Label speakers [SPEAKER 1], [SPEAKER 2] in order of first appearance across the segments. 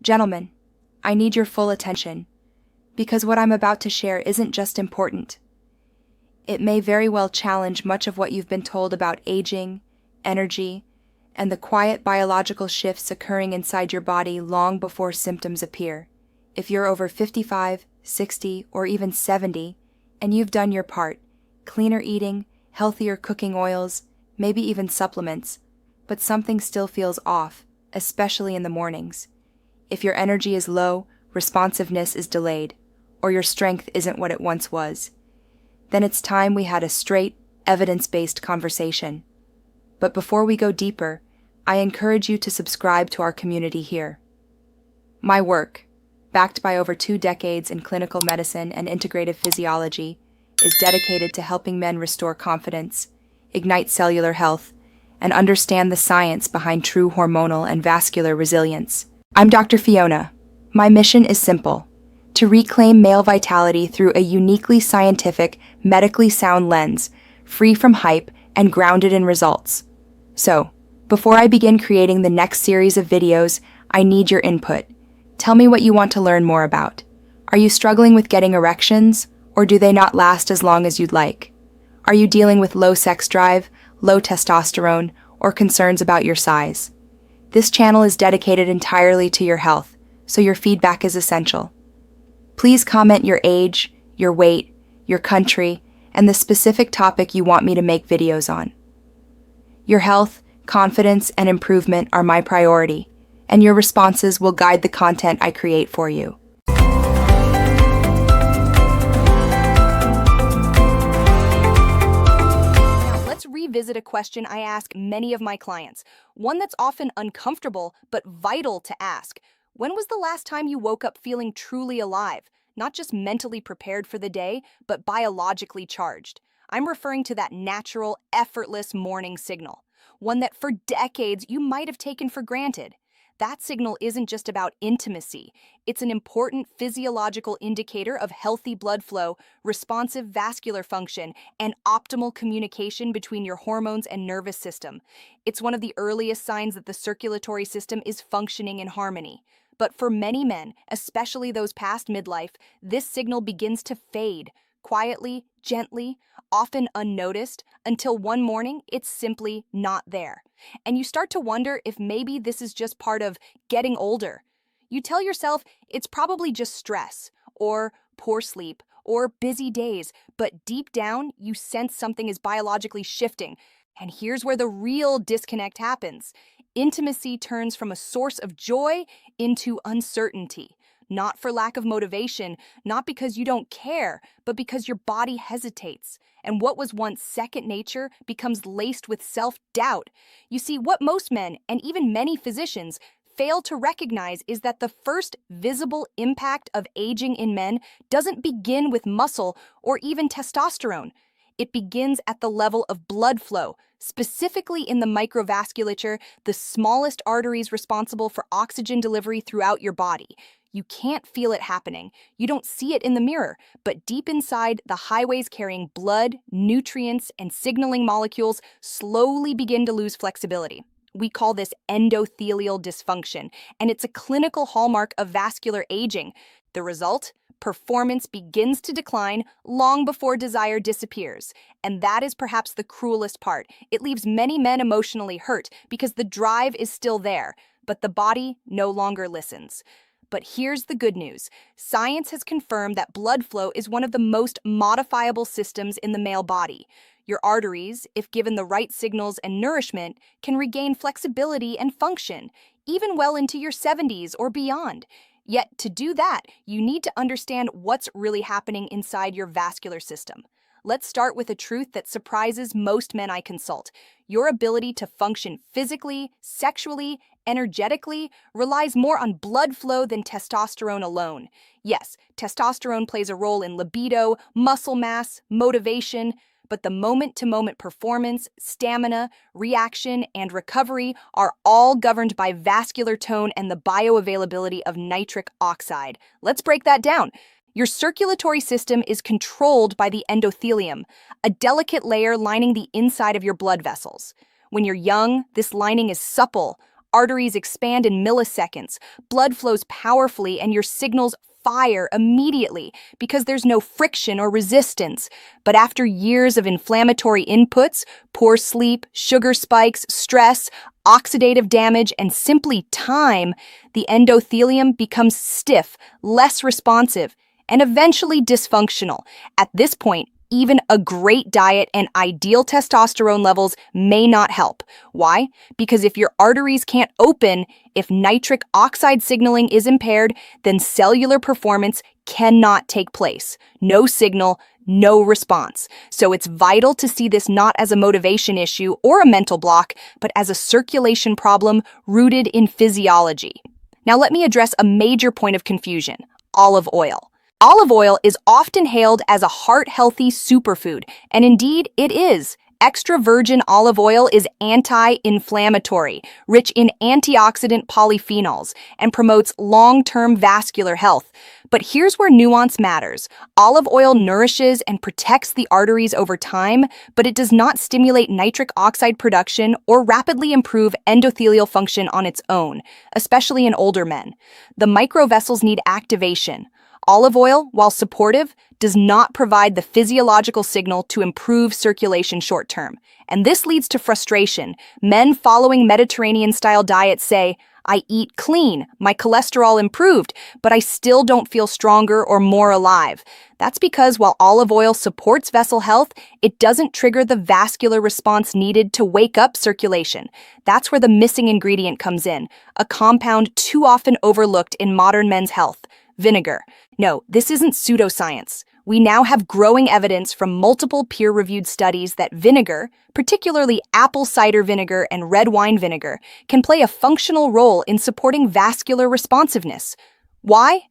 [SPEAKER 1] Gentlemen, I need your full attention, because what I'm about to share isn't just important. It may very well challenge much of what you've been told about aging, energy, and the quiet biological shifts occurring inside your body long before symptoms appear. If you're over 55, 60, or even 70, and you've done your part, cleaner eating, healthier cooking oils, maybe even supplements, but something still feels off, especially in the mornings. If your energy is low, responsiveness is delayed, or your strength isn't what it once was, then it's time we had a straight, evidence-based conversation. But before we go deeper, I encourage you to subscribe to our community here. My work, backed by over 2 decades in clinical medicine and integrative physiology, is dedicated to helping men restore confidence, ignite cellular health, and understand the science behind true hormonal and vascular resilience. I'm Dr. Fiona. My mission is simple: to reclaim male vitality through a uniquely scientific, medically sound lens, free from hype and grounded in results. So, before I begin creating the next series of videos, I need your input. Tell me what you want to learn more about. Are you struggling with getting erections, or do they not last as long as you'd like? Are you dealing with low sex drive, low testosterone, or concerns about your size? This channel is dedicated entirely to your health, so your feedback is essential. Please comment your age, your weight, your country, and the specific topic you want me to make videos on. Your health, confidence, and improvement are my priority, and your responses will guide the content I create for you. Now, let's revisit a question I ask many of my clients, one that's often uncomfortable but vital to ask. When was the last time you woke up feeling truly alive, not just mentally prepared for the day, but biologically charged? I'm referring to that natural, effortless morning signal, one that for decades you might have taken for granted. That signal isn't just about intimacy. It's an important physiological indicator of healthy blood flow, responsive vascular function, and optimal communication between your hormones and nervous system. It's one of the earliest signs that the circulatory system is functioning in harmony. But for many men, especially those past midlife, this signal begins to fade, quietly, gently, often unnoticed, until one morning it's simply not there. And you start to wonder if maybe this is just part of getting older. You tell yourself it's probably just stress, or poor sleep, or busy days, but deep down you sense something is biologically shifting. And here's where the real disconnect happens. Intimacy turns from a source of joy into uncertainty. Not for lack of motivation, not because you don't care, but because your body hesitates. And what was once second nature becomes laced with self-doubt. You see, what most men, and even many physicians, fail to recognize is that the first visible impact of aging in men doesn't begin with muscle or even testosterone. It begins at the level of blood flow, specifically in the microvasculature, the smallest arteries responsible for oxygen delivery throughout your body. You can't feel it happening. You don't see it in the mirror, but deep inside, the highways carrying blood, nutrients, and signaling molecules slowly begin to lose flexibility. We call this endothelial dysfunction, and it's a clinical hallmark of vascular aging. The result? Performance begins to decline long before desire disappears. And that is perhaps the cruelest part. It leaves many men emotionally hurt because the drive is still there, but the body no longer listens. But here's the good news. Science has confirmed that blood flow is one of the most modifiable systems in the male body. Your arteries, if given the right signals and nourishment, can regain flexibility and function, even well into your 70s or beyond. Yet to do that, you need to understand what's really happening inside your vascular system. Let's start with a truth that surprises most men I consult. Your ability to function physically, sexually, energetically relies more on blood flow than testosterone alone. Yes, testosterone plays a role in libido, muscle mass, motivation, but the moment-to-moment performance, stamina, reaction, and recovery are all governed by vascular tone and the bioavailability of nitric oxide. Let's break that down. Your circulatory system is controlled by the endothelium, a delicate layer lining the inside of your blood vessels. When you're young, this lining is supple, arteries expand in milliseconds, blood flows powerfully, and your signals fire immediately because there's no friction or resistance. But after years of inflammatory inputs, poor sleep, sugar spikes, stress, oxidative damage, and simply time, the endothelium becomes stiff, less responsive, and eventually dysfunctional. At this point, even a great diet and ideal testosterone levels may not help. Why? Because if your arteries can't open, if nitric oxide signaling is impaired, then cellular performance cannot take place. No signal, no response. So it's vital to see this not as a motivation issue or a mental block, but as a circulation problem rooted in physiology. Now let me address a major point of confusion: olive oil. Olive oil is often hailed as a heart-healthy superfood, and indeed it is. Extra virgin olive oil is anti-inflammatory, rich in antioxidant polyphenols, and promotes long-term vascular health. But here's where nuance matters. Olive oil nourishes and protects the arteries over time, but it does not stimulate nitric oxide production or rapidly improve endothelial function on its own, especially in older men. The microvessels need activation. Olive oil, while supportive, does not provide the physiological signal to improve circulation short-term. And this leads to frustration. Men following Mediterranean-style diets say, "I eat clean, my cholesterol improved, but I still don't feel stronger or more alive." That's because while olive oil supports vessel health, it doesn't trigger the vascular response needed to wake up circulation. That's where the missing ingredient comes in, a compound too often overlooked in modern men's health: vinegar. No, this isn't pseudoscience. We now have growing evidence from multiple peer-reviewed studies that vinegar, particularly apple cider vinegar and red wine vinegar, can play a functional role in supporting vascular responsiveness. Why?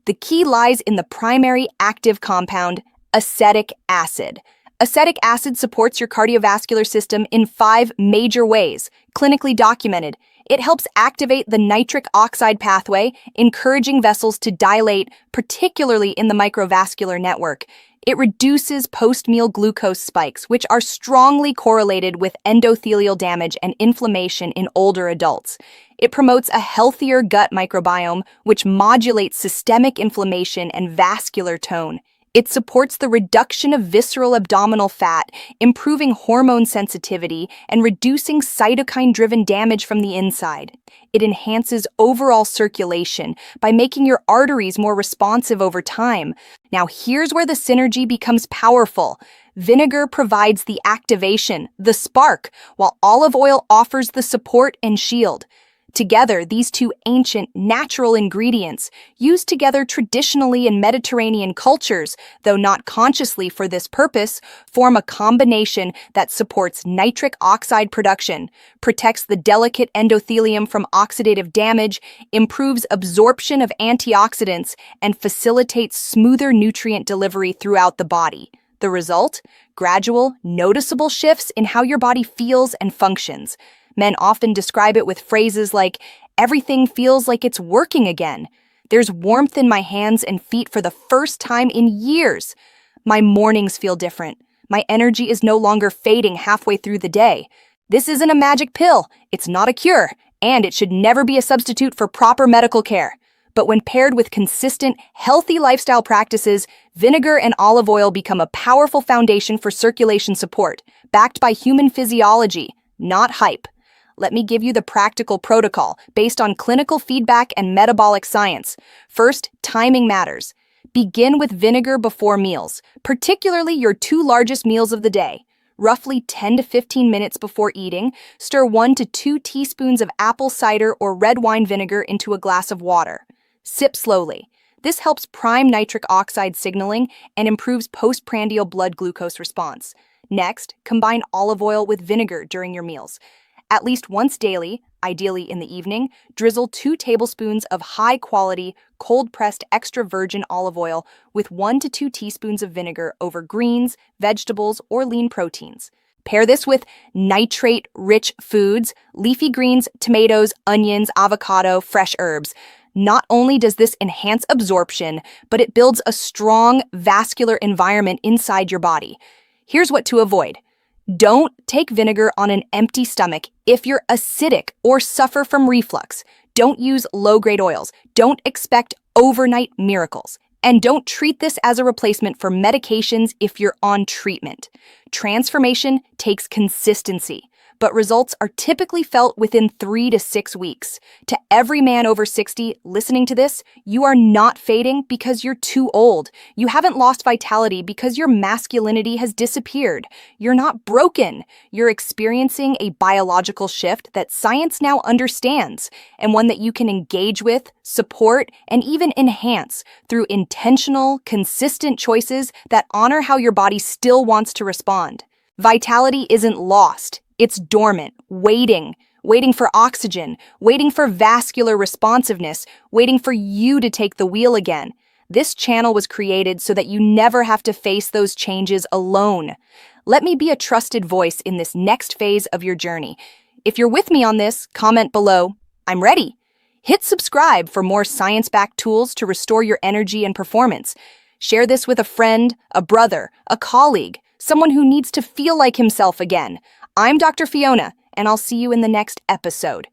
[SPEAKER 1] The key lies in the primary active compound, acetic acid. Acetic acid supports your cardiovascular system in 5 major ways, clinically documented. It helps activate the nitric oxide pathway, encouraging vessels to dilate, particularly in the microvascular network. It reduces post-meal glucose spikes, which are strongly correlated with endothelial damage and inflammation in older adults. It promotes a healthier gut microbiome, which modulates systemic inflammation and vascular tone. It supports the reduction of visceral abdominal fat, improving hormone sensitivity and reducing cytokine-driven damage from the inside. It enhances overall circulation by making your arteries more responsive over time. Now here's where the synergy becomes powerful. Vinegar provides the activation, the spark, while olive oil offers the support and shield. Together, these two ancient, natural ingredients, used together traditionally in Mediterranean cultures, though not consciously for this purpose, form a combination that supports nitric oxide production, protects the delicate endothelium from oxidative damage, improves absorption of antioxidants, and facilitates smoother nutrient delivery throughout the body. The result? Gradual, noticeable shifts in how your body feels and functions. Men often describe it with phrases like, "Everything feels like it's working again." "There's warmth in my hands and feet for the first time in years." "My mornings feel different. My energy is no longer fading halfway through the day." This isn't a magic pill, it's not a cure, and it should never be a substitute for proper medical care. But when paired with consistent, healthy lifestyle practices, vinegar and olive oil become a powerful foundation for circulation support, backed by human physiology, not hype. Let me give you the practical protocol based on clinical feedback and metabolic science. First, timing matters. Begin with vinegar before meals, particularly your 2 largest meals of the day. Roughly 10 to 15 minutes before eating, stir 1 to 2 teaspoons of apple cider or red wine vinegar into a glass of water. Sip slowly. This helps prime nitric oxide signaling and improves postprandial blood glucose response. Next, combine olive oil with vinegar during your meals. At least once daily, ideally in the evening, drizzle 2 tablespoons of high-quality, cold-pressed extra virgin olive oil with 1 to 2 teaspoons of vinegar over greens, vegetables, or lean proteins. Pair this with nitrate-rich foods, leafy greens, tomatoes, onions, avocado, fresh herbs. Not only does this enhance absorption, but it builds a strong vascular environment inside your body. Here's what to avoid. Don't take vinegar on an empty stomach, If you're acidic or suffer from reflux, don't use low-grade oils. Don't expect overnight miracles. And don't treat this as a replacement for medications if you're on treatment. Transformation takes consistency, but results are typically felt within 3 to 6 weeks. To every man over 60 listening to this, you are not fading because you're too old. You haven't lost vitality because your masculinity has disappeared. You're not broken. You're experiencing a biological shift that science now understands, and one that you can engage with, support, and even enhance through intentional, consistent choices that honor how your body still wants to respond. Vitality isn't lost. It's dormant, waiting for oxygen, waiting for vascular responsiveness, waiting for you to take the wheel again. This channel was created so that you never have to face those changes alone. Let me be a trusted voice in this next phase of your journey. If you're with me on this, comment below, "I'm ready." Hit subscribe for more science-backed tools to restore your energy and performance. Share this with a friend, a brother, a colleague, someone who needs to feel like himself again. I'm Dr. Fiona, and I'll see you in the next episode.